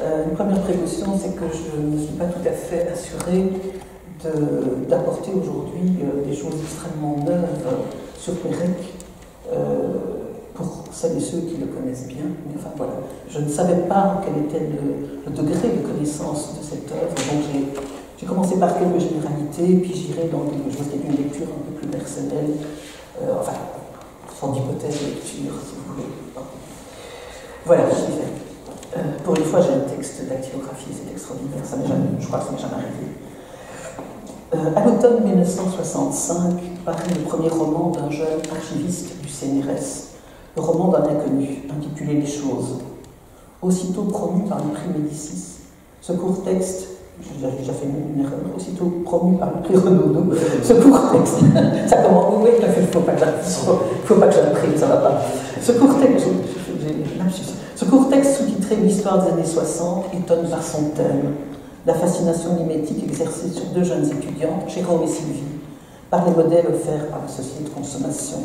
Une première précaution, c'est que je ne suis pas tout à fait assurée d'apporter aujourd'hui des choses extrêmement neuves sur Pérec pour celles et ceux qui le connaissent bien. Mais enfin voilà, je ne savais pas quel était le degré de connaissance de cette œuvre, donc j'ai commencé par quelques généralités, puis j'irai dans quelque chose qui est une lecture un peu plus personnelle, enfin, sans hypothèse de lecture, si vous voulez. Voilà, je disais. Pour une fois, j'ai un texte dactylographie, c'est extraordinaire, je crois que ça m'est jamais arrivé. À l'automne 1965, paraît le premier roman d'un jeune archiviste du CNRS, le roman d'un inconnu, intitulé Les choses. Aussitôt promu par le prix Médicis, ce court texte, j'ai déjà fait une erreur, aussitôt promu par le prix Renaudot, ce court texte, ça commence, oui, il ne faut pas que j'imprime, ça ne va pas. Ce court texte, ce court texte sous-titré L'histoire des années 60 étonne par son thème, la fascination mimétique exercée sur deux jeunes étudiants, Jérôme et Sylvie, par les modèles offerts par la société de consommation.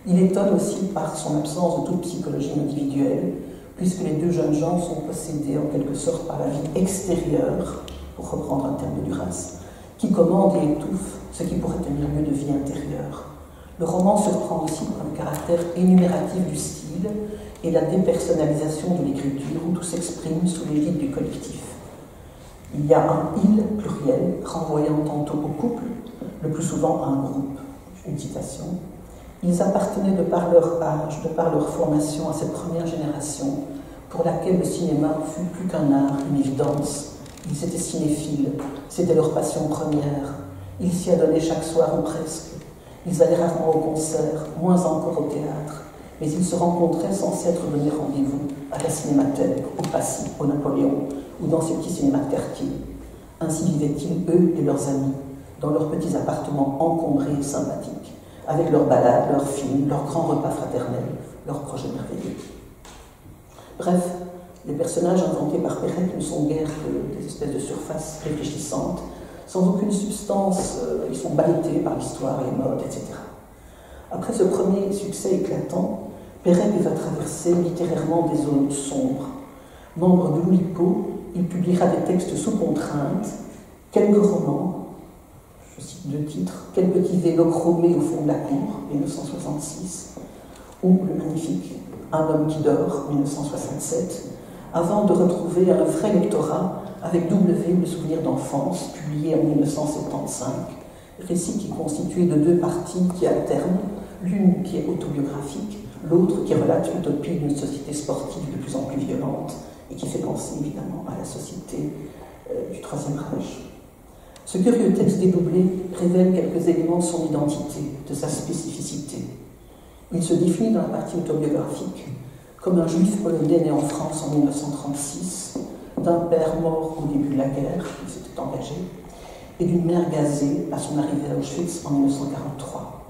Il étonne aussi par son absence de toute psychologie individuelle, puisque les deux jeunes gens sont possédés en quelque sorte par la vie extérieure, pour reprendre un terme de Duras, qui commande et étouffe ce qui pourrait tenir lieu de vie intérieure. Le roman surprend aussi par le caractère énumératif du style et la dépersonnalisation de l'écriture, où tout s'exprime sous l'égide du collectif. Il y a un « il » pluriel, renvoyant tantôt au couple, le plus souvent à un groupe. Une citation. Ils appartenaient de par leur âge, de par leur formation à cette première génération, pour laquelle le cinéma fut plus qu'un art, une évidence. Ils étaient cinéphiles, c'était leur passion première. Ils s'y adonnaient chaque soir ou presque. Ils allaient rarement au concert, moins encore au théâtre, mais ils se rencontraient sans s'être donné rendez-vous à la Cinémathèque, au Passy, au Napoléon, ou dans ces petits cinémas de quartier. Ainsi vivaient-ils, eux et leurs amis, dans leurs petits appartements encombrés et sympathiques, avec leurs balades, leurs films, leurs grands repas fraternels, leurs projets merveilleux. Bref, les personnages inventés par Pérec ne sont guère que des espèces de surfaces réfléchissantes, sans aucune substance, ils sont balayés par l'histoire, les modes, etc. Après ce premier succès éclatant, Pérec va traverser littérairement des zones sombres. Membre de l'Oulipo, il publiera des textes sous contrainte, quelques romans, je cite deux titres, Quel petit vélo chromé au fond de la cour, 1966, ou le magnifique Un homme qui dort, 1967, avant de retrouver un vrai lectorat avec W, le souvenir d'enfance, publié en 1975, récit qui est constitué de deux parties qui alternent, l'une qui est autobiographique, l'autre qui relate l'utopie d'une société sportive de plus en plus violente et qui fait penser évidemment à la société du Troisième Reich. Ce curieux texte dédoublé révèle quelques éléments de son identité, de sa spécificité. Il se définit dans la partie autobiographique comme un juif polonais né en France en 1936, d'un père mort au début de la guerre, il s'était engagé, et d'une mère gazée à son arrivée à Auschwitz en 1943.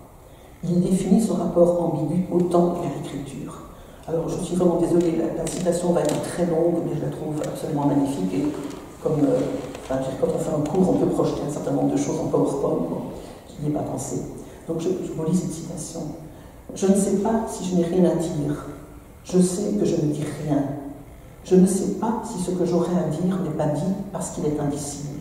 Il définit son rapport ambigu au temps et à l'écriture. Alors je suis vraiment désolée, la citation va être très longue, mais je la trouve absolument magnifique, et comme quand on fait un cours, on peut projeter un certain nombre de choses en PowerPoint, je n'y ai pas pensé. Donc je vous lis cette citation. « Je ne sais pas si je n'ai rien à dire. Je sais que je ne dis rien. Je ne sais pas si ce que j'aurais à dire n'est pas dit parce qu'il est indicible.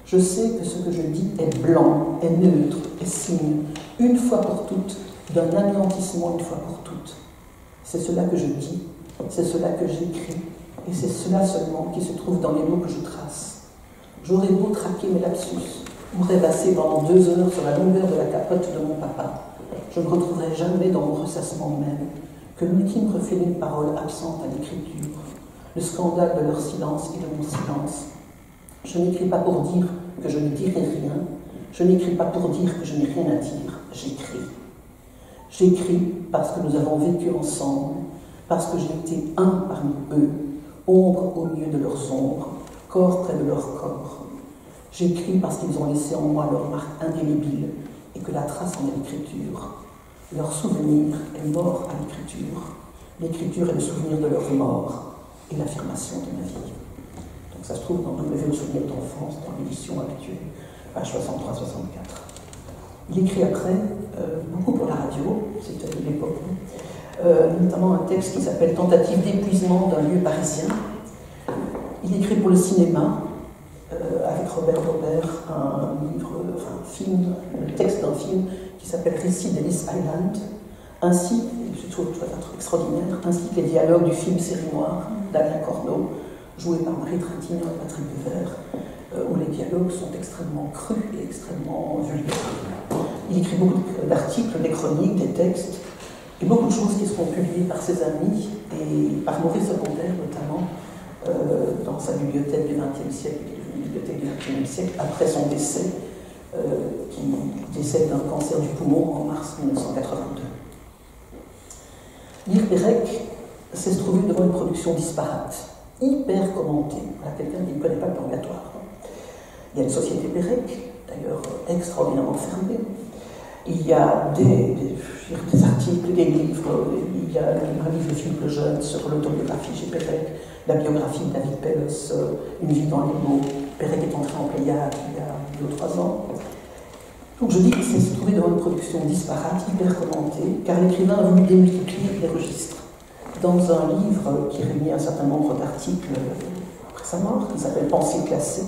Je sais que ce que je dis est blanc, est neutre, est signe, une fois pour toutes, d'un anéantissement une fois pour toutes. C'est cela que je dis, c'est cela que j'écris, et c'est cela seulement qui se trouve dans les mots que je trace. J'aurais beau traquer mes lapsus, ou rêvasser pendant 2 heures sur la longueur de la capote de mon papa, je ne retrouverai jamais dans mon ressassement même que l'ultime reflet d'une parole absente à l'écriture, le scandale de leur silence et de mon silence. Je n'écris pas pour dire que je ne dirai rien, je n'écris pas pour dire que je n'ai rien à dire, j'écris. J'écris parce que nous avons vécu ensemble, parce que j'ai été un parmi eux, ombre au milieu de leurs ombres, corps près de leur corps. J'écris parce qu'ils ont laissé en moi leur marque indélébile et que la trace en est l'écriture. Leur souvenir est mort à l'écriture. L'écriture est le souvenir de leur mort et l'affirmation de ma vie. Donc ça se trouve dans W, le souvenir d'enfance, dans l'édition actuelle, page 63-64. Il écrit après, beaucoup pour la radio, c'était de l'époque, notamment un texte qui s'appelle « Tentative d'épuisement d'un lieu parisien ». Il écrit pour le cinéma, avec Robert Robert, un film, le texte d'un film qui s'appelle Récit d'Ellis Island, ainsi, je trouve un truc extraordinaire, ainsi que les dialogues du film Série Noire d'Alain Corneau, joué par Marie Trintignant et Patrick Devers, où les dialogues sont extrêmement crus et extrêmement vulgaires. Il écrit beaucoup d'articles, des chroniques, des textes, et beaucoup de choses qui seront publiées par ses amis et par Maurice Secondaire notamment, dans sa bibliothèque du XXe siècle, qui est devenue bibliothèque du XXIe siècle, après son décès, qui décède d'un cancer du poumon en mars 1982. Lire Pérec, c'est se trouver devant une production disparate, hyper commentée. Voilà quelqu'un qui ne connaît pas le purgatoire. Il y a une société Pérec, d'ailleurs extraordinairement fermée. Il y a des articles, des livres. Il y a un livre de Philippe Lejeune sur l'autobiographie chez Pérec, la biographie de David Pellos, Une vie dans les mots. Pérec est entré en Pléiade il y a 2 ou 3 ans. Donc je dis que c'est se trouver devant une production disparate, hyper commentée, car l'écrivain a voulu démultiplier les registres. Dans un livre qui réunit un certain nombre d'articles après sa mort, qui s'appelle Pensée classée,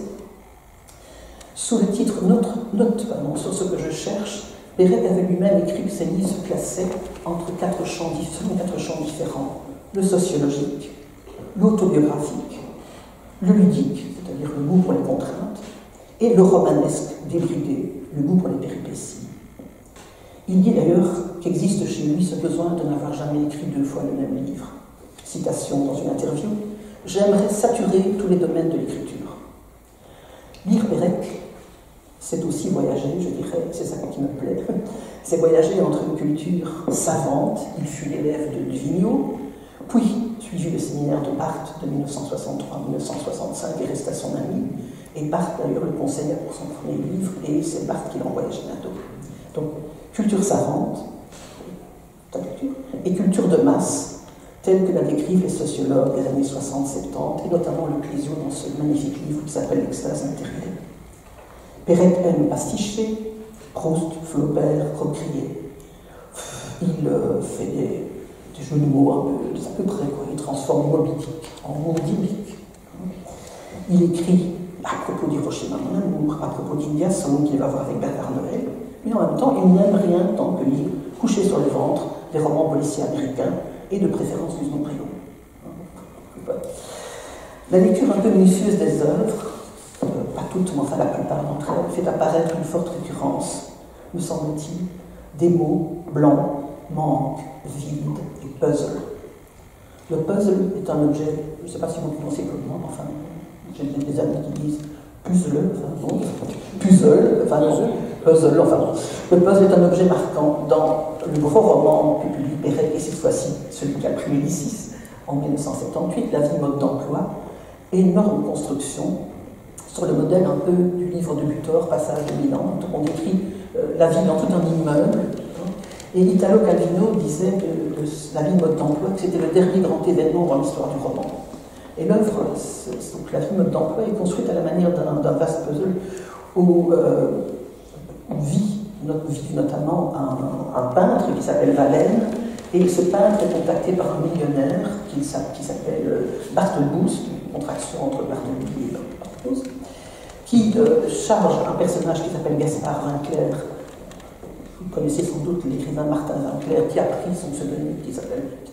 sous le titre Note sur ce que je cherche, Pérec avait lui-même écrit que ses livres se classaient entre 4 champs différents: le sociologique, l'autobiographique, le ludique, c'est-à-dire le goût pour les contraintes, et le romanesque, débridé, le goût pour les péripéties. Il dit d'ailleurs qu'existe chez lui ce besoin de n'avoir jamais écrit 2 fois le même livre. Citation dans une interview: « J'aimerais saturer tous les domaines de l'écriture. » Lire Pérec, c'est aussi voyager, je dirais, c'est ça qui me plaît, c'est voyager entre une culture savante. Il fut l'élève de Vigneault, puis suivi le séminaire de Barthes de 1963-1965 et resta son ami. Et Barthes d'ailleurs le conseilla pour son premier livre, et c'est Barthes qui l'envoya chez Nadeau. Donc, culture savante, et culture de masse, telle que la décrivent les sociologues des années 60-70, et notamment le Clésio dans ce magnifique livre qui s'appelle L'extase intérieure. Pérec aime pasticher, Proust, Flaubert, Crocrier. Il fait des jeux de mots à peu près, quoi. Il transforme Moby Dick en Mondibique. Il écrit à propos d'Hiroshima, mon amour, à propos d'India Song qu'il va voir avec Bernard Noël, mais en même temps, il n'aime rien tant que lire, couché sur le ventre, des romans policiers américains et de préférence Gusnon Préau. La lecture un peu minutieuse des œuvres, pas toutes, mais enfin la plupart d'entre elles, fait apparaître une forte récurrence, me semble-t-il, des mots blancs, manque, vide et puzzle. Le puzzle est un objet, je ne sais pas si vous le prononcez comme moi, enfin, j'ai des amis qui disent puzzle, enfin non, puzzle, enfin non. Le puzzle est un objet marquant dans le gros roman que publie Pérec, et cette fois-ci celui qui a pris Médicis en 1978, La vie mode d'emploi, énorme construction sur le modèle un peu du livre de Butor, Passage de Milan, où on décrit la vie dans tout un immeuble. Et Italo Calvino disait de La vie mode d'emploi que c'était le dernier grand événement dans l'histoire du roman. Et l'œuvre, donc La vie mode d'emploi, est construite à la manière d'un vaste puzzle où vit notamment un peintre qui s'appelle Valène, et ce peintre est contacté par un millionnaire qui s'appelle Barthelbus, une contraction entre Bartleby et Barthelbus, qui charge un personnage qui s'appelle Gaspard Winkler. Vous connaissez sans doute l'écrivain Martin Winkler, qui a pris son pseudonyme, qui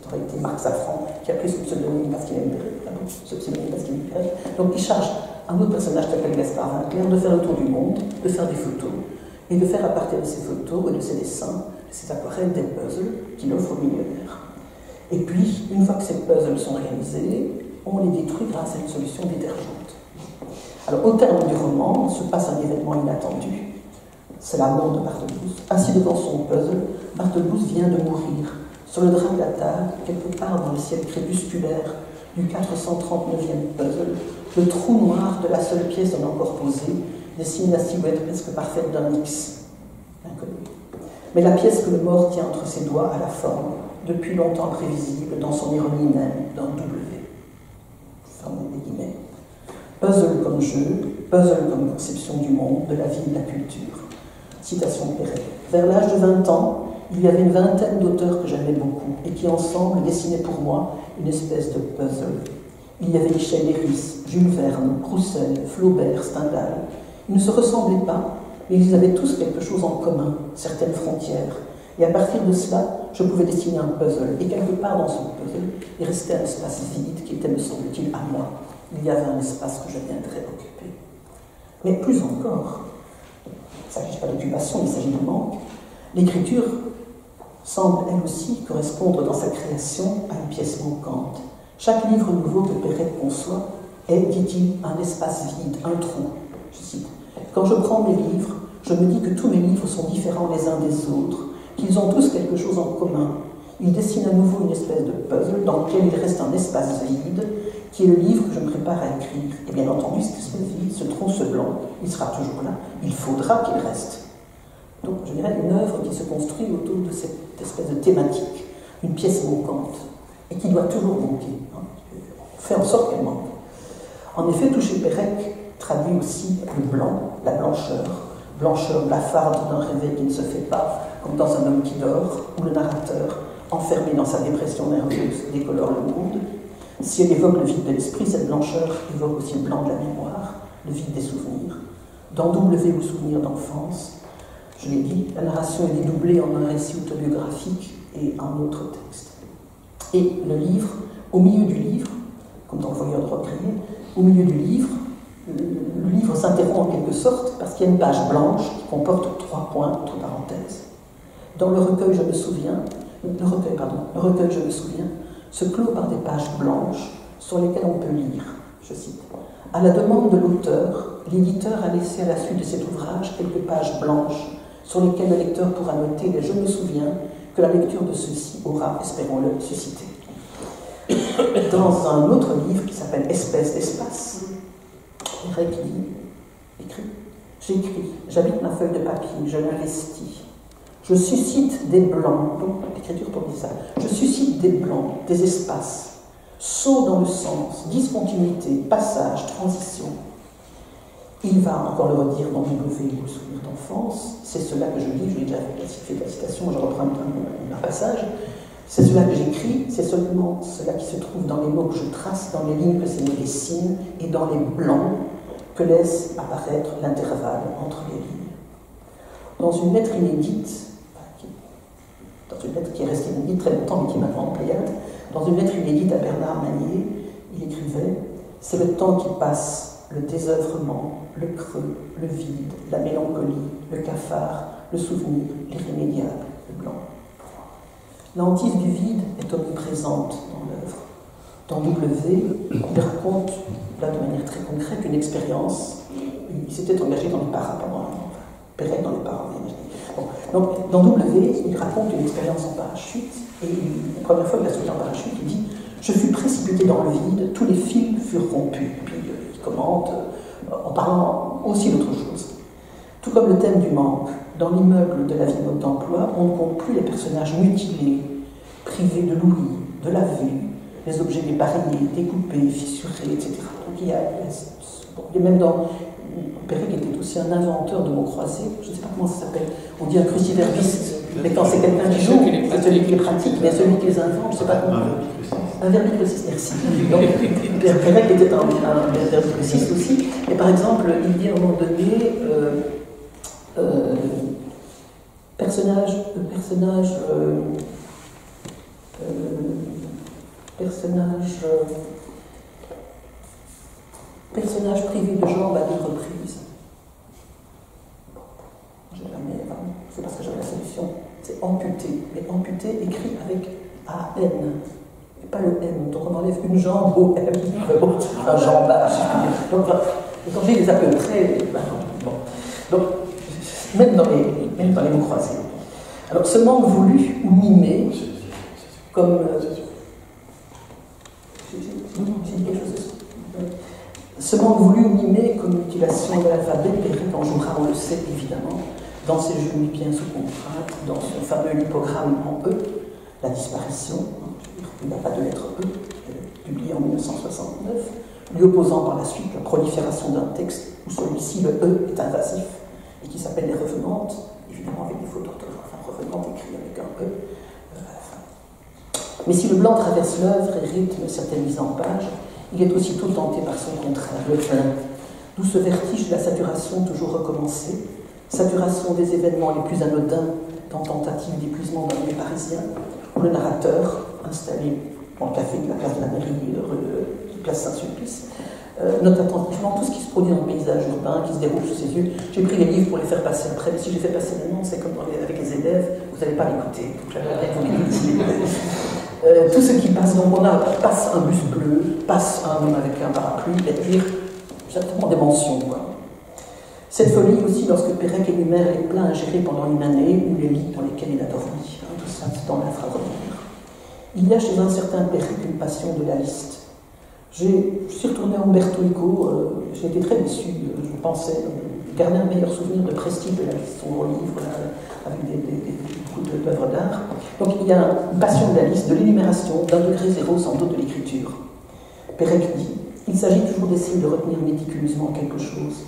aurait été Marc Safran, qui a pris son pseudonyme parce qu'il aime Pérec. Donc il charge un autre personnage qui s'appelle Gaspard Winkler de faire le tour du monde, de faire des photos, et de faire à partir de ces photos et de ces dessins, de ces aquarelles, des puzzles qu'il offre au millionnaire. Et puis, une fois que ces puzzles sont réalisés, on les détruit grâce à une solution détergente. Alors, au terme du roman, se passe un événement inattendu. C'est la mort de Barthelbus. Assis devant son puzzle, Barthelbus vient de mourir. Sur le drap de la table, quelque part dans le ciel crépusculaire du 439e puzzle, le trou noir de la seule pièce non encore posée dessine la silhouette presque parfaite d'un X, inconnu. Mais la pièce que le mort tient entre ses doigts a la forme, depuis longtemps prévisible dans son ironie même, d'un W. Fermez les guillemets. Puzzle comme jeu, puzzle comme conception du monde, de la vie et de la culture. Citation de Pérec. Vers l'âge de 20 ans, il y avait une vingtaine d'auteurs que j'aimais beaucoup et qui ensemble dessinaient pour moi une espèce de puzzle. Il y avait Michel Léris, Jules Verne, Roussel, Flaubert, Stendhal. Ils ne se ressemblaient pas, mais ils avaient tous quelque chose en commun, certaines frontières. Et à partir de cela, je pouvais dessiner un puzzle. Et quelque part dans ce puzzle, il restait un espace vide qui était, me semble-t-il, à moi. Il y avait un espace que je viendrais occuper. Mais plus encore, il ne s'agit pas d'occupation, il s'agit de manque. L'écriture semble, elle aussi, correspondre dans sa création à une pièce manquante. Chaque livre nouveau que Perret conçoit est, dit-il, un espace vide, un trou. Je cite. Quand je prends mes livres, je me dis que tous mes livres sont différents les uns des autres, qu'ils ont tous quelque chose en commun. Ils dessinent à nouveau une espèce de puzzle dans lequel il reste un espace vide, qui est le livre que je me prépare à écrire. Et bien entendu, cet espace vide, ce trou, ce blanc, il sera toujours là. Il faudra qu'il reste. Donc, je dirais, une œuvre qui se construit autour de cette espèce de thématique, une pièce manquante, et qui doit toujours manquer. On fait en sorte qu'elle manque. En effet, Touché Pérec traduit aussi le blanc, la blancheur blafarde d'un réveil qui ne se fait pas, comme dans Un homme qui dort, où le narrateur, enfermé dans sa dépression nerveuse, décolore le monde. Si elle évoque le vide de l'esprit, cette blancheur évoque aussi le blanc de la mémoire, le vide des souvenirs. Dans W ou Souvenirs d'enfance, je l'ai dit, la narration est dédoublée en un récit autobiographique et un autre texte. Et le livre, au milieu du livre, comme dans Le Voyeur de Roquerie, au milieu du livre, le livre s'interrompt en quelque sorte parce qu'il y a une page blanche qui comporte 3 points entre parenthèses. Dans le recueil Je me souviens, le recueil Je me souviens se clôt par des pages blanches sur lesquelles on peut lire, je cite. À la demande de l'auteur, l'éditeur a laissé à la suite de cet ouvrage quelques pages blanches sur lesquelles le lecteur pourra noter les Je me souviens que la lecture de ceux-ci aura, espérons-le, suscité. Dans un autre livre qui s'appelle Espèce d'espace, Pérec écrit, j'écris, j'habite ma feuille de papier, je l'investis. Je suscite des blancs, donc l'écriture pour dire ça, je suscite des blancs, des espaces, saut dans le sens, discontinuité, passage, transition. Il va encore le redire dans W ou Souvenir d'enfance, c'est cela que je lis, je l'ai déjà fait la citation, je reprends un passage. C'est cela que j'écris, c'est seulement cela qui se trouve dans les mots que je trace, dans les lignes que ces mots dessinent, et dans les blancs que laisse apparaître l'intervalle entre les lignes. Dans une lettre inédite, qui est restée inédite très longtemps, mais qui est maintenant en Pléiade, dans une lettre inédite à Bernard Manier, il écrivait « C'est le temps qui passe, le désœuvrement, le creux, le vide, la mélancolie, le cafard, le souvenir, l'irrémédiable, le blanc. » La hantise du vide est omniprésente dans l'œuvre. Dans W, il raconte, là de manière très concrète, une expérience. Il s'était engagé dans les paras pendant un an, Pérec dans les paras. Bon. Donc, dans W, il raconte une expérience en parachute, et la première fois qu'il a sauté en parachute, il dit « Je fus précipité dans le vide, tous les fils furent rompus. » Puis il commente en parlant aussi d'autre chose. Tout comme le thème du manque, dans l'immeuble de la vie mode d'emploi, on ne compte plus les personnages mutilés, privés de l'ouïe, de la vue, les objets dépareillés, découpés, fissurés, etc. Donc il y a même dans... Pérec était aussi un inventeur de mots croisés, je ne sais pas comment ça s'appelle, on dit un cruciverbiste, mais quand c'est quelqu'un qui joue, c'est celui qui les pratique, mais celui qui les invente, je ne sais pas comment. Un verbicruciste, merci. Donc Pérec était un verbicruciste aussi, et par exemple, il dit à un moment donné, personnage privé de jambes à 2 reprises. C'est parce que j'avais la solution. C'est amputé, mais amputé écrit avec A-N, et pas le M. Donc on enlève une jambe au M, un jambage. Donc quand j'ai les à peu près, bon. Donc, même dans les mots croisés. Alors, ce manque voulu ou mimé, comme... j'ai dit quelque chose. Ce manque voulu ou mimé, comme mutilation de l'alphabet, Pérec en jouera, on le sait évidemment, dans ses jeux bien sous contrainte, dans son fameux lipogramme en E, la disparition, il n'y a pas de lettre E, publié en 1969, lui opposant par la suite la prolifération d'un texte où celui-ci, le E, est invasif, et qui s'appelle Les Revenantes, évidemment avec des fautes d'orthographe, Revenante écrit avec un E à la fin. Mais si le blanc traverse l'œuvre et rythme certaines mises en page, Il est aussitôt tenté par son contraire, le plein. D'où ce vertige de la saturation toujours recommencée, saturation des événements les plus anodins dans tentative d'épuisement dans les Parisiens, où le narrateur, installé dans le café de la place de la mairie de place Saint-Sulpice, note attentivement tout ce qui se produit dans le paysage urbain, qui se déroule sous ses yeux. J'ai pris les livres pour les faire passer après, mais si je les fais passer maintenant, c'est comme avec les élèves, vous n'allez pas l'écouter. Donc tout ce qui passe, donc on a passe un bus bleu, passe un homme avec un parapluie, c'est-à-dire exactement des mentions, quoi. Cette folie aussi lorsque Pérec énumère les plats ingérés pendant une année ou les lits dans lesquels il a dormi. Tout ça, c'est dans la phrase revenir. Il y a chez un certain Pérec une passion de la liste. Je suis retournée à Umberto Eco, j'ai été très déçue, je pensais garder un meilleur souvenir de Prestige de la liste, son gros livre, avec beaucoup d'œuvres d'art. Donc il y a une passion de la liste, de l'énumération, d'un degré zéro sans doute de l'écriture. Pérec dit, il s'agit toujours d'essayer de retenir méticuleusement quelque chose.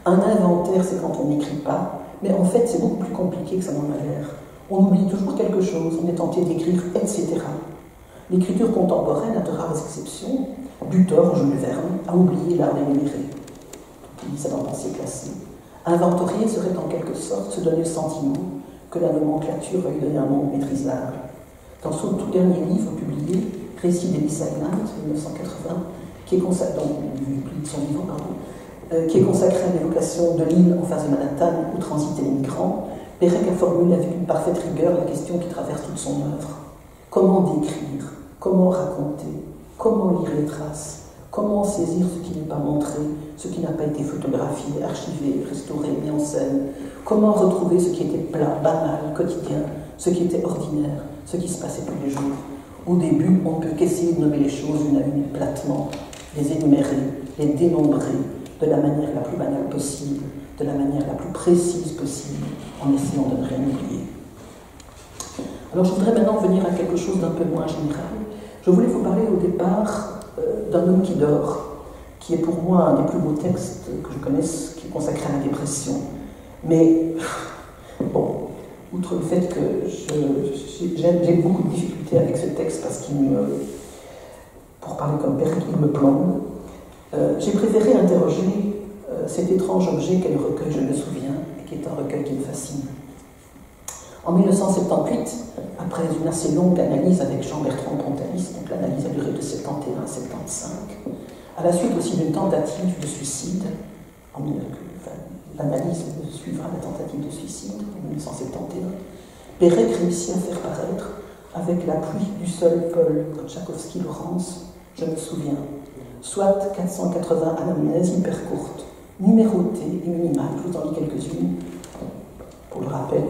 Un inventaire, c'est quand on n'écrit pas, mais en fait, c'est beaucoup plus compliqué que ça n'en a l'air. On oublie toujours quelque chose, on est tenté d'écrire, etc. L'écriture contemporaine, à de rares exceptions, Butor, Jules Verne, a oublié l'art d'énumérer. Il dit ça dans Pensée classée. Inventorier serait en quelque sorte se donner le sentiment que la nomenclature va lui donner un monde maîtrisable. Dans son tout dernier livre publié, Récit d'Ellis Island, 1980, qui est consacré, qui est consacré à l'évocation de l'île en face de Manhattan où transitaient les migrants, Pérec a formulé avec une parfaite rigueur la question qui traverse toute son œuvre. Comment décrire? Comment raconter? Comment lire les traces? Comment saisir ce qui n'est pas montré, ce qui n'a pas été photographié, archivé, restauré, mis en scène? Comment retrouver ce qui était plat, banal, quotidien, ce qui était ordinaire, ce qui se passait tous les jours? Au début, on ne peut qu'essayer de nommer les choses une à une platement, les énumérer, les dénombrer de la manière la plus banale possible, de la manière la plus précise possible, en essayant de ne rien oublier. Alors je voudrais maintenant venir à quelque chose d'un peu moins général. Je voulais vous parler au départ d'un homme qui dort, qui est pour moi un des plus beaux textes que je connaisse, qui est consacré à la dépression. Mais, bon, outre le fait que j'ai beaucoup de difficultés avec ce texte parce qu'il pour parler comme Pérec, il me plombe, j'ai préféré interroger cet étrange objet qu'est le recueil Je me souviens, et qui est un recueil qui me fascine. En 1978, après une assez longue analyse avec Jean-Bertrand Pontalis, donc l'analyse a duré de 71 à 75, à la suite aussi d'une tentative de suicide, l'analyse suivra la tentative de suicide en 1971, Pérec réussit à faire paraître, avec l'appui du seul Paul Tchaikovsky-Laurence, Je me souviens, soit 480 anamnèses hyper courtes, numérotées et minimales, je vous en lis quelques-unes, pour le rappel.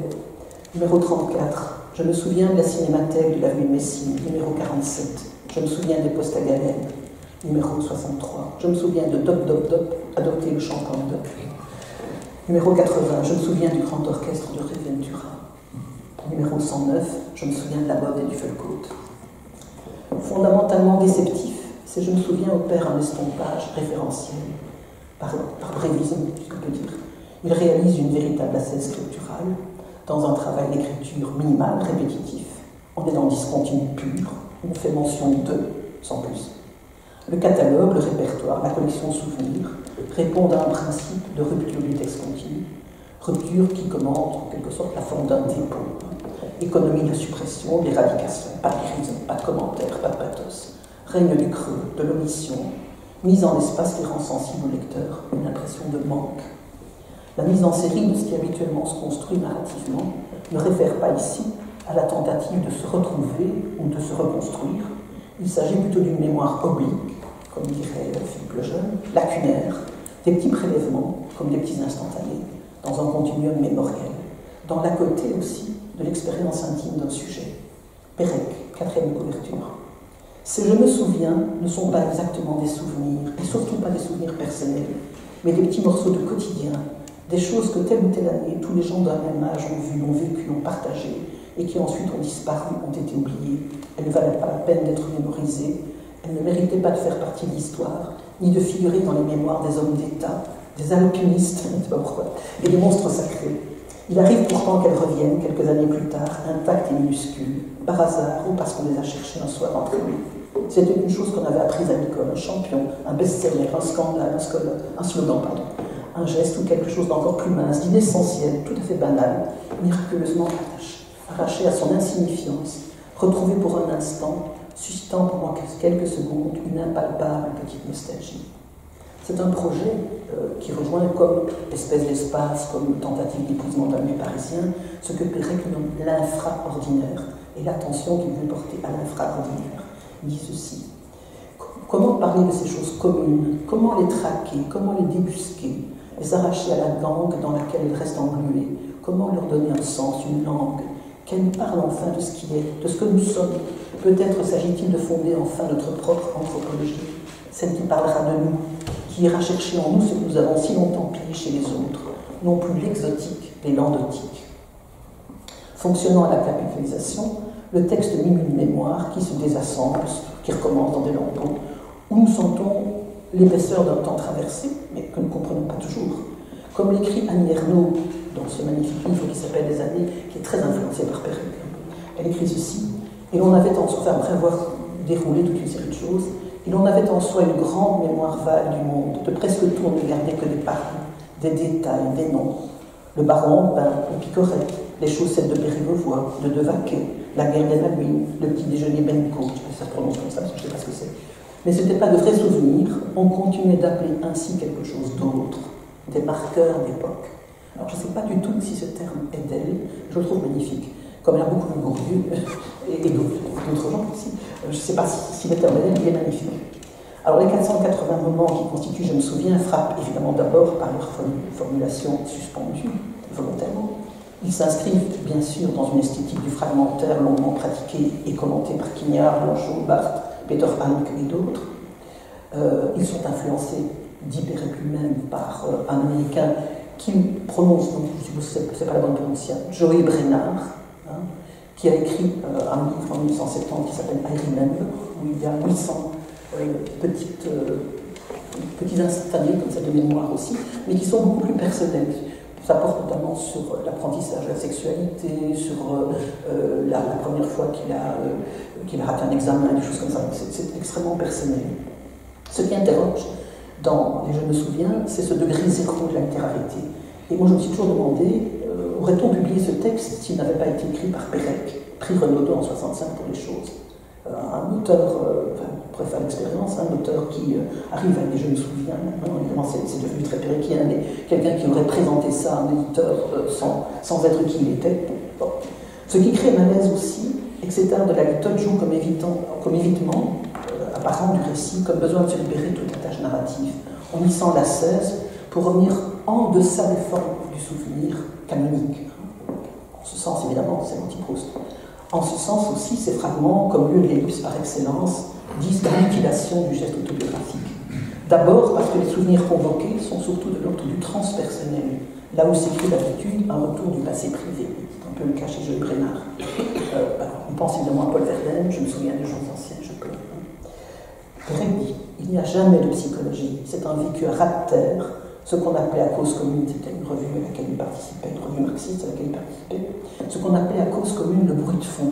Numéro 34, je me souviens de la cinémathèque de l'avenue de Messine. Numéro 47, je me souviens des postes à galène. Numéro 63, je me souviens de Dop Dop Dop, adopter le chant en Dop. Numéro 80, je me souviens du grand orchestre de Reventura. Numéro 109, je me souviens de la mode et du Felcote. Fondamentalement déceptif, c'est Je me souviens opère un estompage référentiel, par brévisme, ce qu'on peut dire. Il réalise une véritable assise scripturale, dans un travail d'écriture minimal, répétitif. On est dans le discontinu pur, on fait mention d'eux, sans plus. Le catalogue, le répertoire, la collection souvenirs répondent à un principe de rupture du texte continu, rupture qui commande en quelque sorte la forme d'un dépôt. Économie de suppression, d'éradication, pas de crise, pas de commentaires, pas de pathos. Règne du creux, de l'omission, mise en espace qui rend sensible au lecteur une impression de manque. La mise en série de ce qui habituellement se construit narrativement ne réfère pas ici à la tentative de se retrouver ou de se reconstruire. Il s'agit plutôt d'une mémoire oblique, comme dirait Philippe Lejeune, lacunaire, des petits prélèvements, comme des petits instantanés, dans un continuum mémoriel, dans l'à côté aussi de l'expérience intime d'un sujet. Pérec, 4e couverture. Ces Je me souviens ne sont pas exactement des souvenirs, et surtout pas des souvenirs personnels, mais des petits morceaux de quotidien, des choses que telle ou telle année, tous les gens d'un même âge ont vu, ont vécu, ont partagé, et qui ensuite ont disparu, ont été oubliées. Elles ne valaient pas la peine d'être mémorisées, elles ne méritaient pas de faire partie de l'histoire, ni de figurer dans les mémoires des hommes d'État, des alpinistes, je ne sais pas pourquoi, et des monstres sacrés. Il arrive pourtant qu'elles reviennent quelques années plus tard, intactes et minuscules, par hasard ou parce qu'on les a cherchées un soir entre eux. C'était une chose qu'on avait apprise à l'école, un champion, un best-seller, un scandale, un slogan, un geste ou quelque chose d'encore plus mince, d'inessentiel, tout à fait banal, miraculeusement arraché à son insignifiance, retrouvé pour un instant, suscitant pour moi quelques secondes une impalpable petite nostalgie. C'est un projet qui rejoint comme espèce d'espace, comme tentative d'épuisement d'un lieu parisien, ce que Pérec nomme l'infraordinaire, et l'attention qu'il veut porter à l'infraordinaire. Il dit ceci: comment parler de ces choses communes, comment les traquer, comment les débusquer, les arracher à la gangue dans laquelle elles restent engluées, comment leur donner un sens, une langue, qu'elles nous parlent enfin de ce qui est, de ce que nous sommes. Peut-être s'agit-il de fonder enfin notre propre anthropologie, celle qui parlera de nous, qui ira chercher en nous ce que nous avons si longtemps pillé chez les autres, non plus l'exotique, mais l'endotique. Fonctionnant à la capitalisation, le texte mime une mémoire qui se désassemble, qui recommence dans des lambeaux, où nous sentons l'épaisseur d'un temps traversé, mais que nous ne comprenons pas toujours. Comme l'écrit Annie Ernaux dans ce magnifique livre qui s'appelle Les années, qui est très influencé par Pérec. Elle écrit ceci: et l'on avait en soi, enfin, après avoir déroulé toute une série de choses, et l'on avait en soi une grande mémoire vague du monde, de presque tout on ne gardait que des paroles, des détails, des noms. Le baron en pain, le picorette, les chaussettes de Périguevois, de Devaquet, la guerre des Malouines, le petit déjeuner Benko, je ne sais pas si ça se prononce comme ça, parce que je ne sais pas ce que c'est. Mais ce n'était pas de vrais souvenirs, on continuait d'appeler ainsi quelque chose d'autre, des marqueurs d'époque. Alors je ne sais pas du tout si ce terme est d'elle, je le trouve magnifique. Comme elle a beaucoup de Bourdieu et d'autres gens aussi, je ne sais pas si le terme est d'elle, il est magnifique. Alors les 480 moments qui constituent, je me souviens, frappent évidemment d'abord par leur formulation suspendue, volontairement. Ils s'inscrivent bien sûr dans une esthétique du fragmentaire longuement pratiquée et commentée par Quignard, Blanchot, Barthes, Peter Hanke et d'autres. Ils sont influencés, dit Pérec lui-même, par un Américain qui prononce, donc je suppose que ce n'est pas la bonne prononciation, Joey Brenard, hein, qui a écrit un livre en 1970 qui s'appelle I Remember, où il y a 800 petits instantanés comme ça de mémoire aussi, mais qui sont beaucoup plus personnels. Ça porte notamment sur l'apprentissage de la sexualité, sur la première fois qu'il a raté un examen, des choses comme ça. C'est extrêmement personnel. Ce qui interroge dans les Je me souviens, c'est ce degré zéro de la littérarité. Et moi, je me suis toujours demandé, aurait-on publié ce texte s'il n'avait pas été écrit par Pérec, prix Renaudot en 1965 pour les choses. Un auteur, on pourrait faire l'expérience, un auteur qui arrive avec des Je me souviens, maintenant évidemment c'est devenu très péréquien, mais quelqu'un qui aurait présenté ça à un éditeur sans être qui il était. Bon. Ce qui crée malaise aussi, et que cet art de la litote joue comme évitement apparent du récit, comme besoin de se libérer de toute attache narrative. On y sent la cesse pour revenir en deçà des formes du souvenir canonique. En ce sens, évidemment, c'est l'anti-Proust. En ce sens aussi, ces fragments, comme lieu de l'ellipse par excellence, disent la liquidation du geste autobiographique. D'abord parce que les souvenirs convoqués sont surtout de l'ordre du transpersonnel, là où s'écrit d'habitude un retour du passé privé. C'est un peu le cas chez Joey Brenard. On pense évidemment à Paul Verlaine, je me souviens des choses anciennes, je peux. Pérec dit, il n'y a jamais de psychologie, c'est un vécu à ras de terre. Ce qu'on appelait à cause commune, c'était une revue à laquelle il participait, une revue marxiste à laquelle il participait, ce qu'on appelait à cause commune le bruit de fond.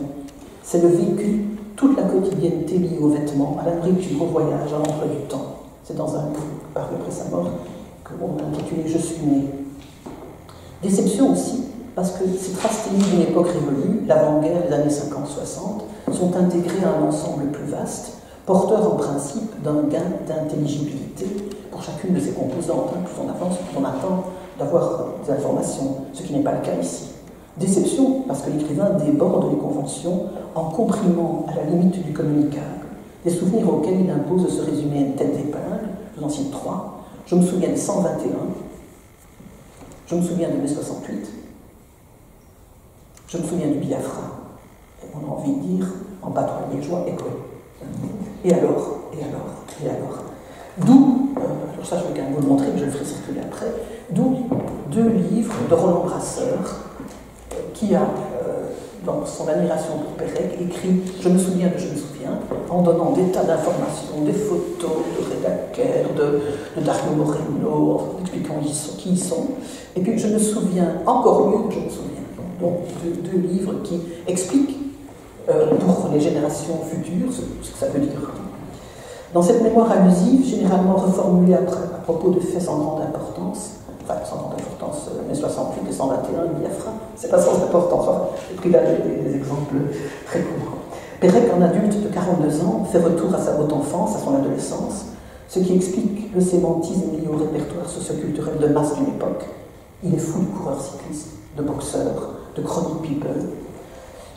C'est le vécu, toute la quotidienneté liée aux vêtements, à la nourriture, au voyage, à l'emploi du temps. C'est dans un livre, par après sa mort, qu'on a intitulé « Je suis né ». Déception aussi, parce que ces traces ténues d'une époque révolue, l'avant-guerre, les années 50-60, sont intégrées à un ensemble plus vaste, porteur en principe d'un gain d'intelligibilité pour chacune de ses composantes. Plus on avance, plus on attend d'avoir des informations, ce qui n'est pas le cas ici. Déception, parce que l'écrivain déborde les conventions en comprimant à la limite du communicable des souvenirs auxquels il impose de se résumer à une tête d'épingle. Je vous en cite 3. Je me souviens de 121. Je me souviens de mai 68. Je me souviens du Biafra. Et on a envie de dire, en battant les joies, et quoi. Et alors. D'où, alors ça je vais quand même vous le montrer, mais je le ferai circuler après, d'où 2 livres de Roland Brasseur, qui a, dans son admiration pour Pérec, écrit « Je me souviens de Je me souviens », en donnant des tas d'informations, des photos de rédacteurs, Becker, de Dario Moreno, en expliquant qui ils sont. Et puis je me souviens, encore mieux que je me souviens, donc de deux livres qui expliquent pour les générations futures ce que ça veut dire. Dans cette mémoire allusive, généralement reformulée à propos de faits sans grande importance, enfin sans grande importance, mai 68 et 121, Biafra, c'est pas sans importance, enfin, j'ai pris là des exemples très courts. Pérec, en adulte de 42 ans, fait retour à sa haute enfance, à son adolescence, ce qui explique le sémantisme lié au répertoire socioculturel de masse d'une époque. Il est fou de coureurs cyclistes, de boxeurs, de chronic people.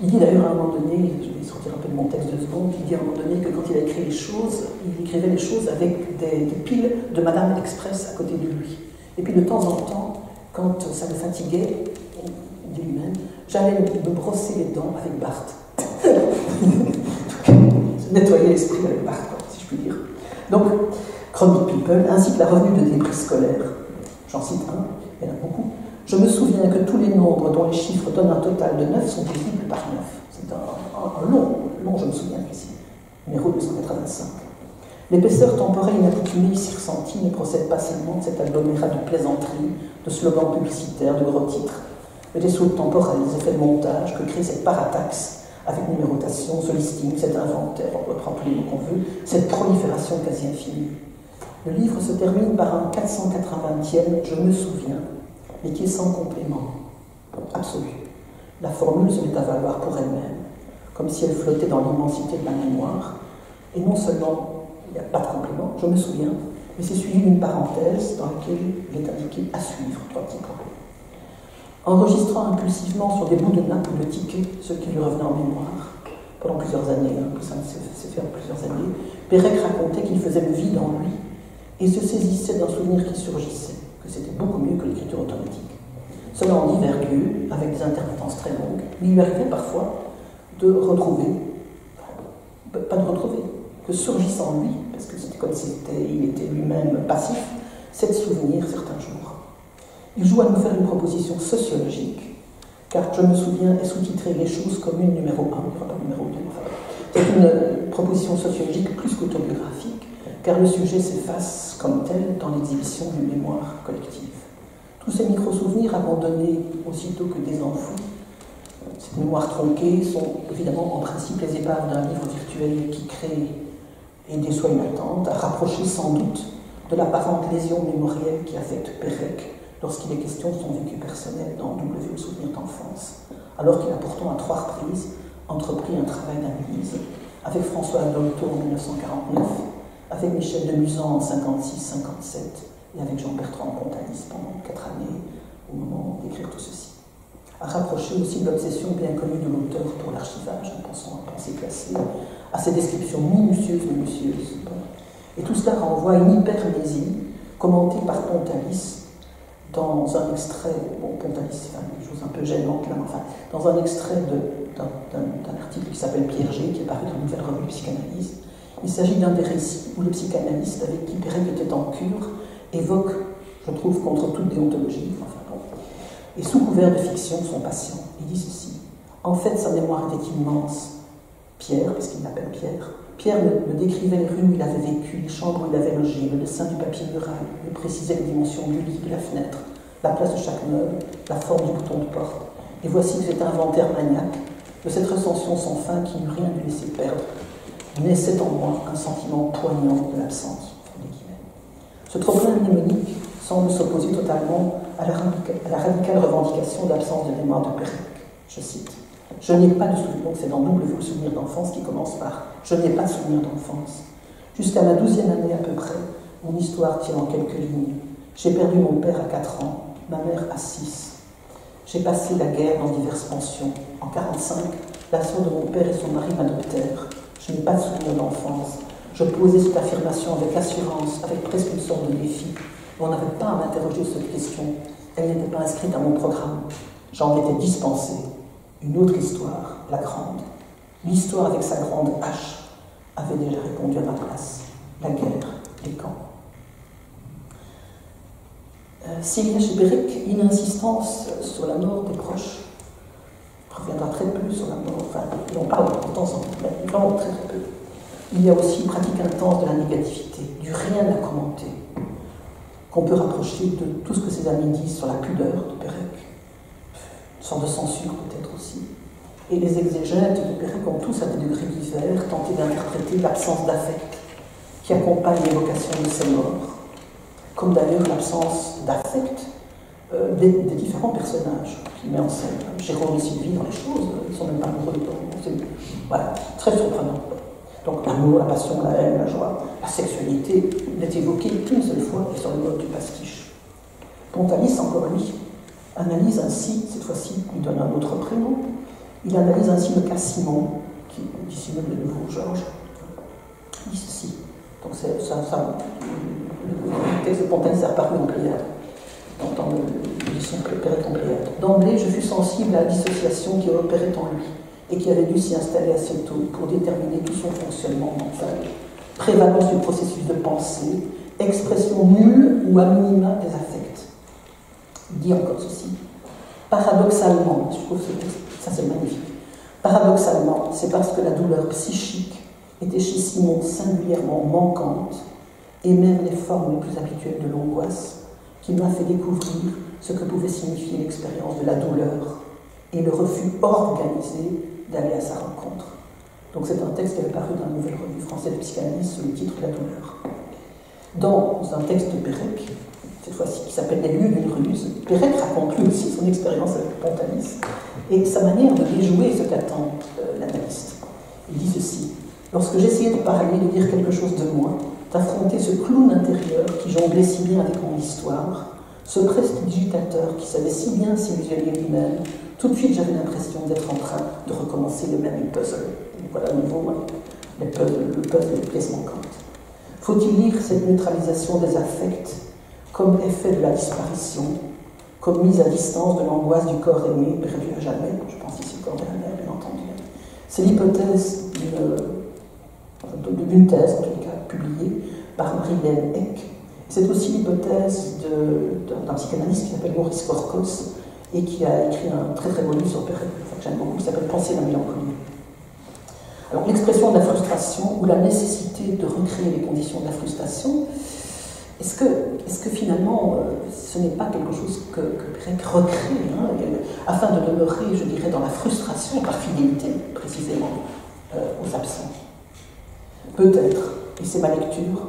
Il dit d'ailleurs à un moment donné, je vais sortir un peu de mon texte 2 secondes, il dit à un moment donné que quand il a écrit les choses, il écrivait les choses avec des piles de Madame Express à côté de lui. Et puis de temps en temps, quand ça le fatiguait, il dit lui-même, j'allais me brosser les dents avec Barthes. Nettoyer l'esprit avec Barthes, si je puis dire. Donc, Chronic People, ainsi que la revue de débris scolaires, j'en cite un, il y en a beaucoup. Je me souviens que tous les nombres dont les chiffres donnent un total de 9 sont divisibles par 9. C'est un long, je me souviens ici, numéro 285. L'épaisseur temporelle inaccoutumée ici ressentie ne procède pas seulement de cet agglomérat de plaisanteries, de slogans publicitaires, de gros titres, mais des sautes temporelles, des effets de montage que crée cette parataxe avec numérotation, ce listing, cet inventaire, on reprend tous les mots qu'on veut, cette prolifération quasi infinie. Le livre se termine par un 480e « Je me souviens », mais qui est sans complément, absolu. La formule se met à valoir pour elle-même, comme si elle flottait dans l'immensité de la mémoire, et non seulement il n'y a pas de complément, je me souviens, mais c'est suivi d'une parenthèse dans laquelle il est indiqué à suivre, 3 petits points. Enregistrant impulsivement sur des bouts de nappe ou de tickets ce qui lui revenait en mémoire, pendant plusieurs années, que ça s'est fait en plusieurs années, Pérec racontait qu'il faisait le vide en lui et se saisissait d'un souvenir qui surgissait, que c'était beaucoup mieux que l'écriture automatique. Cela en divers lieux, avec des intermittences très longues, mais il lui arrivait parfois de retrouver, pas de retrouver, que surgissent en lui, parce que c'était comme il était lui-même passif, cette souvenir certains jours. Il joue à nous faire une proposition sociologique, car je me souviens est sous-titré Les choses communes numéro 1, il n'y aura pas numéro 2, enfin, c'est une proposition sociologique plus qu'autobiographique, car le sujet s'efface comme tel dans l'exhibition d'une mémoire collective. Tous ces micro-souvenirs abandonnés aussitôt que des enfants, cette mémoire tronquée, sont évidemment en principe les épaves d'un livre virtuel qui crée et déçoit une attente, à rapprocher sans doute de l'apparente lésion mémorielle qui affecte Pérec lorsqu'il est question de son vécu personnel dans W, le souvenir d'enfance, alors qu'il a pourtant à 3 reprises entrepris un travail d'analyse avec François Dolto en 1949, avec Michel Demusan en 56-57 et avec Jean-Bertrand Pontalis pendant 4 années au moment d'écrire tout ceci. À rapprocher aussi de l'obsession bien connue de l'auteur pour l'archivage, en pensant à Pensée classée, à ses descriptions minutieuses. Et tout cela renvoie à une hypermnésie commentée par Pontalis dans un extrait, Pontalis, c'est une chose un peu gênante là, enfin, dans un extrait d'un article qui s'appelle Pierre G, qui est paru dans une nouvelle revue de psychanalyse. Il s'agit d'un des récits où le psychanalyste avec qui Pérec était en cure évoque, je trouve, contre toute déontologie, et sous couvert de fiction, son patient. Il dit ceci: en fait, sa mémoire était immense. Pierre, puisqu'il l'appelle Pierre me décrivait les rues où il avait vécu, les chambres où il avait logé, le dessin du papier mural, me précisait les dimensions du lit, de la fenêtre, la place de chaque meuble, la forme du bouton de porte. Et voici que cet inventaire maniaque, de cette recension sans fin qui n'eut rien dû laisser perdre, naissait en moi un sentiment poignant de l'absence. Ce trop-plein mnémonique semble s'opposer totalement à la radicale revendication d'absence de mémoire de Pérec. Je cite: je n'ai pas de souvenir, donc c'est dans W, le souvenir d'enfance qui commence par je n'ai pas de souvenir d'enfance. Jusqu'à ma 12e année à peu près, mon histoire tient en quelques lignes. J'ai perdu mon père à 4 ans, ma mère à 6. J'ai passé la guerre dans diverses pensions. En 1945, la sœur de mon père et son mari m'adoptèrent. Je n'ai pas de souvenir d'enfance. Je posais cette affirmation avec assurance, avec presque une sorte de défi. Mais on n'avait pas à m'interroger sur cette question. Elle n'était pas inscrite à mon programme. J'en étais dispensé. Une autre histoire, la grande. L'histoire avec sa grande H avait déjà répondu à ma place. La guerre, les camps. S'il y a chez Pérec une insistance sur la mort des proches, on reviendra très peu sur la mort, on parle de temps en temps, mais vraiment très peu. Il y a aussi une pratique intense de la négativité, simplicité, du rien à commenter, qu'on peut rapprocher de tout ce que ses amis disent sur la pudeur de Pérec, une sorte de censure peut-être aussi. Et les exégètes de Pérec ont tous, à des degrés divers, tenté d'interpréter l'absence d'affect qui accompagne l'évocation de ces morts, comme d'ailleurs l'absence d'affect des différents personnages qu'il met en scène. Jérôme et Sylvie dans les choses, ils ne sont même pas amoureux de temps. Voilà, très surprenant. Donc l'amour, la passion, la haine, la joie, la sexualité n'est évoquée qu'une seule fois et sur le mode du pastiche. Pontalis, encore lui, analyse ainsi, cette fois-ci, lui donne un autre prénom, il analyse ainsi le cas Simon, qui dissimule de nouveau Georges, il dit ceci. Donc le texte de Pontalis est reparu en Pléiade, dans l'édition Pérec en Pléiade. D'emblée, je fus sensible à la dissociation qui opérait en lui, et qui avait dû s'y installer assez tôt pour déterminer tout son fonctionnement mental. Prévalence du processus de pensée, expression nulle ou à minima des affects. Il dit encore ceci. Paradoxalement, je trouve que ça c'est magnifique, paradoxalement, c'est parce que la douleur psychique était chez Simon singulièrement manquante, et même les formes les plus habituelles de l'angoisse, qui m'a fait découvrir ce que pouvait signifier l'expérience de la douleur et le refus organisé d'aller à sa rencontre. Donc c'est un texte qui avait paru dans la Nouvelle Revue Française de Psychanalyse sous le titre La douleur. Dans un texte de Pérec, cette fois-ci qui s'appelle Les lieux d'une ruse, Pérec raconte lui aussi son expérience avec Pontalis et sa manière de déjouer ce qu'attend l'analyste. Il dit ceci. Lorsque j'essayais de parler, de dire quelque chose de moi, d'affronter ce clown intérieur qui jonglait si bien avec mon histoire, ce prestidigitateur qui savait si bien s'illusionner lui-même, tout de suite j'avais l'impression d'être en train de recommencer le même puzzle. Et voilà à nouveau le puzzle des pièces manquantes. Faut-il lire cette neutralisation des affects comme effet de la disparition, comme mise à distance de l'angoisse du corps aimé, perdu à jamais, je pense ici au corps de la mère, bien entendu. C'est l'hypothèse d'une thèse, en tout cas publiée, par Marie-Hélène Eck. C'est aussi l'hypothèse d'un psychanalyste qui s'appelle Maurice Korkos et qui a écrit un très très beau livre sur Pérec, que j'aime beaucoup, qui s'appelle Penser la mélancolie. Alors l'expression de la frustration ou la nécessité de recréer les conditions de la frustration, est-ce que finalement ce n'est pas quelque chose que Pérec recrée, afin de demeurer, je dirais, dans la frustration par fidélité, précisément, aux absents? Peut-être, et c'est ma lecture,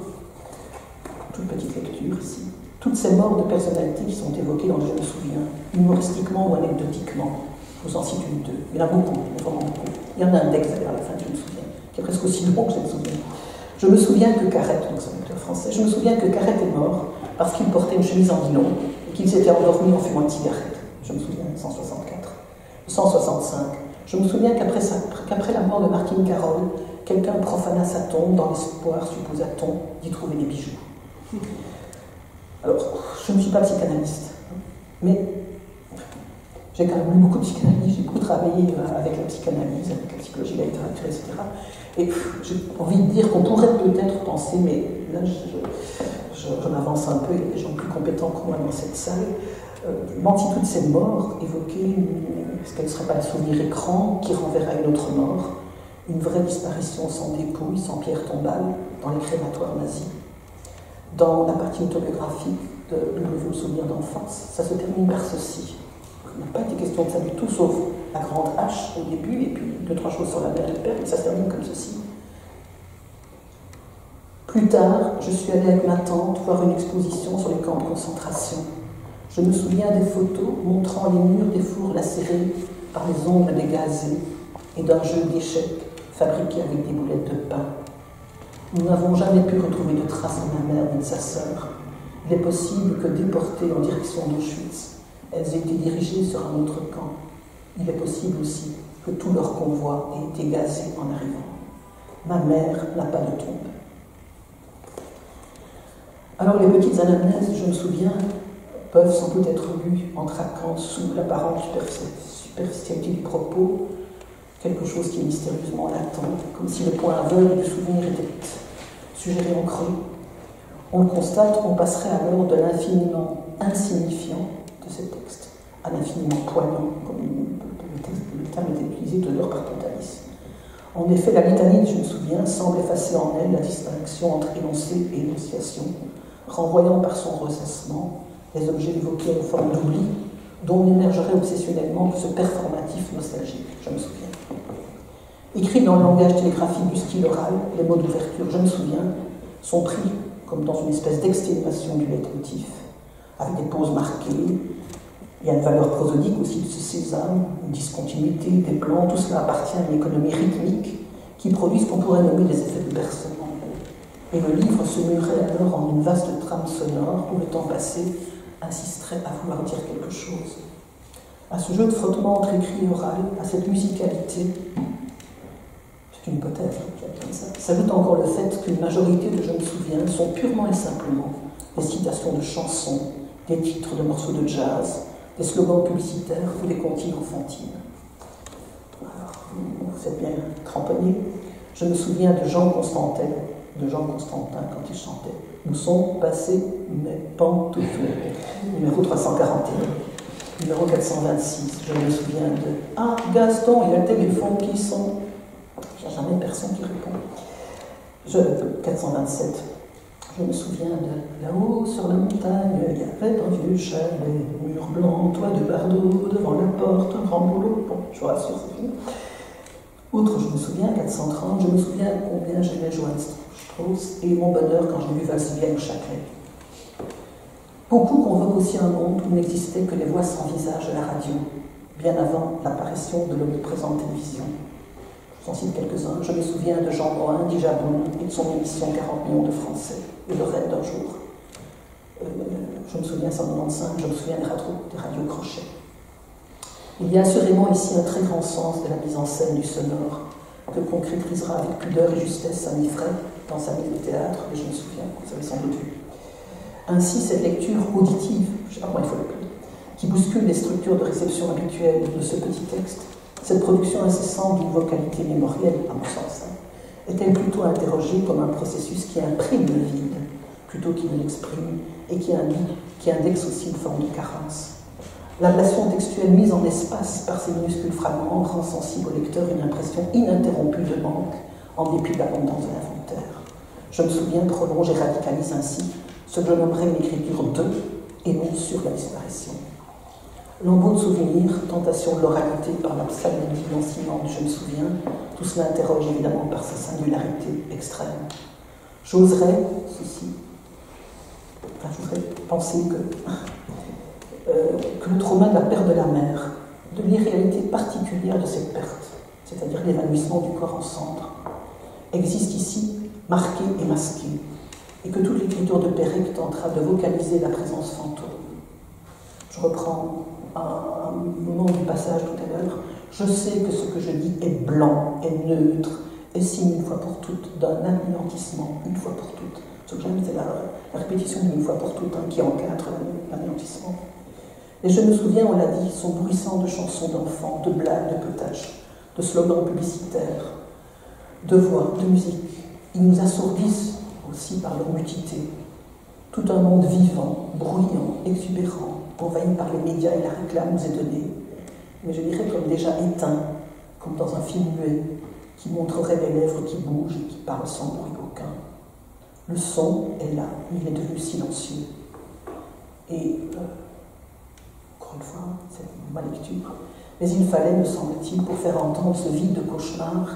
toute petite lecture ici, toutes ces morts de personnalités qui sont évoquées dans le Je me souviens, humoristiquement ou anecdotiquement, je vous en cite une, deux, il y en a beaucoup, vraiment beaucoup. Il y en a un texte d'ailleurs à la fin de Je me souviens, qui est presque aussi long que Je me souviens. Je me souviens que Carrette, donc c'est un acteur français, je me souviens que Carrette est mort parce qu'il portait une chemise en nylon et qu'il s'était endormi en fumant une cigarette. Je me souviens, 164. 165. Je me souviens qu'après la mort de Martine Carole, quelqu'un profana sa tombe dans l'espoir, supposa-t-on, d'y trouver des bijoux. Alors, je ne suis pas psychanalyste, mais j'ai quand même lu beaucoup de psychanalyse, j'ai beaucoup travaillé avec la psychanalyse, avec la psychologie, la littérature, etc. Et j'ai envie de dire qu'on pourrait peut-être penser, mais là j'en avance un peu, il y a des gens plus compétents que moi dans cette salle, l'antitude de ces morts évoquée, est-ce qu'elle ne serait pas le souvenir écran qui renverra une autre mort, une vraie disparition sans dépouille, sans pierre tombale, dans les crématoires nazis. Dans la partie autobiographique de Je me souviens d'enfance, ça se termine par ceci. Il n'a pas été question de ça du tout, sauf la grande hache au début, et puis deux, trois choses sur la mère et le père, et ça se termine comme ceci. Plus tard, je suis allée avec ma tante voir une exposition sur les camps de concentration. Je me souviens des photos montrant les murs des fours lacérés par les ongles dégazés et d'un jeu d'échecs fabriqué avec des boulettes de pain. Nous n'avons jamais pu retrouver de traces de ma mère ni de sa sœur. Il est possible que, déportées en direction d'Auschwitz, elles aient été dirigées sur un autre camp. Il est possible aussi que tout leur convoi ait été gazé en arrivant. Ma mère n'a pas de tombe. Alors les petites anamnèses, je me souviens, peuvent sans doute être lues en traquant sous l'apparente superficialité du propos quelque chose qui est mystérieusement latent, comme si le point aveugle du souvenir était suggéré en creux. On le constate, on passerait alors de l'infiniment insignifiant de ces textes à l'infiniment poignant, comme le terme était utilisé tout à l'heure par Pontalis. En effet, la litanie, je me souviens, semble effacer en elle la distinction entre énoncé et énonciation, renvoyant par son ressassement les objets évoqués en forme d'oubli, dont n'émergerait obsessionnellement que ce performatif nostalgique, je me souviens. Écrits dans le langage télégraphique du style oral, les mots d'ouverture « je me souviens » sont pris comme dans une espèce d'exténuation du leitmotiv, avec des pauses marquées. Il y a une valeur prosodique aussi de ce sésame, une discontinuité, des plans, tout cela appartient à une économie rythmique qui produit ce qu'on pourrait nommer des effets de bercement. Et le livre se muerait alors en une vaste trame sonore où le temps passé insisterait à vouloir dire quelque chose. À ce jeu de frottement entre écrit et oral, à cette musicalité, c'est une hypothèse, s'ajoute encore le fait qu'une majorité de je me souviens sont purement et simplement des citations de chansons, des titres de morceaux de jazz, des slogans publicitaires ou des comptines enfantines. Alors, vous êtes bien cramponnés. Je me souviens de Jean Constantin quand il chantait « Nous sont passés mes pantoufles », numéro 341. Numéro 426, je me souviens de « Ah, Gaston, il y a le téléphone qui sonne ». Il n'y a jamais personne qui répond. 427, je me souviens de là-haut sur la montagne, il y avait un vieux chalet, mur blanc, toit de bardeau, devant la porte, un grand boulot. Bon, je vous rassure, c'est fini. Outre, je me souviens, 430, je me souviens combien j'aimais Johann Strauss et mon bonheur quand j'ai vu Valsivien au Châtelet. Beaucoup convoquent aussi un monde où n'existaient que les voix sans visage de la radio, bien avant l'apparition de l'omniprésente télévision. Je vous en cite quelques-uns. Je me souviens de Jean Mohin, d'Ijabon et de son émission 40 millions de Français et le rêve d'un jour. Je me souviens 195, je me souviens des radios crochets. Il y a assurément ici un très grand sens de la mise en scène du sonore que concrétisera avec pudeur et justesse Samy Frey dans sa mise de théâtre, et je me souviens, vous avez sans doute vu. Ainsi, cette lecture auditive, je ne sais pas comment il faut l'appeler, qui bouscule les structures de réception habituelles de ce petit texte, cette production incessante d'une vocalité mémorielle, à mon sens, est-elle plutôt interrogée comme un processus qui imprime le vide, plutôt qu'il ne l'exprime, et qui indexe aussi une forme de carence. L'ablation textuelle mise en espace par ces minuscules fragments rend sensible au lecteur une impression ininterrompue de manque, en dépit de l'abondance de l'inventaire. Je me souviens prolonge et radicalise ainsi ce que je nommerais une écriture de et non sur la disparition. Lambeau de souvenirs, tentation de l'oralité par la psalmodie lancinante du je me souviens, tout cela interroge évidemment par sa singularité extrême. J'oserais penser que le trauma de la perte de la mère, de l'irréalité particulière de cette perte, c'est-à-dire l'évanouissement du corps en cendres, existe ici, marqué et masqué, et que toute l'écriture de Pérec tentera de vocaliser la présence fantôme. Je reprends un moment du passage tout à l'heure. Je sais que ce que je dis est blanc, est neutre, est signe une fois pour toutes d'un anéantissement, une fois pour toutes. Ce que j'aime, c'est la répétition d'une fois pour toutes qui encadre l'anéantissement. Et je me souviens, on l'a dit, sont bruissants de chansons d'enfants, de blagues, de potaches, de slogans publicitaires, de voix, de musique. Ils nous assourdissent aussi par leur mutité. Tout un monde vivant, bruyant, exubérant, envahi par les médias et la réclame nous est donné, mais je dirais comme déjà éteint, comme dans un film muet, qui montrerait les lèvres qui bougent et qui parlent sans bruit aucun. Le son est là, il est devenu silencieux. Et, encore une fois, c'est ma lecture, mais il fallait, me semble-t-il, pour faire entendre ce vide de cauchemar,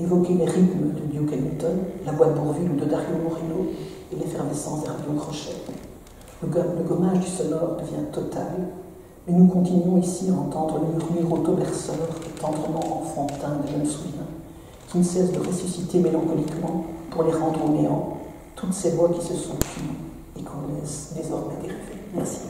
évoquer les rythmes de Duke Ellington, la voix de Bourvil ou de Dario Moreno, et l'effervescence des radios crochets. Le gommage du sonore devient total, mais nous continuons ici à entendre le murmure autoberceur et tendrement enfantin de je me souviens, qui ne cesse de ressusciter mélancoliquement pour les rendre au néant toutes ces voix qui se sont tues et qu'on laisse désormais dériver. Merci.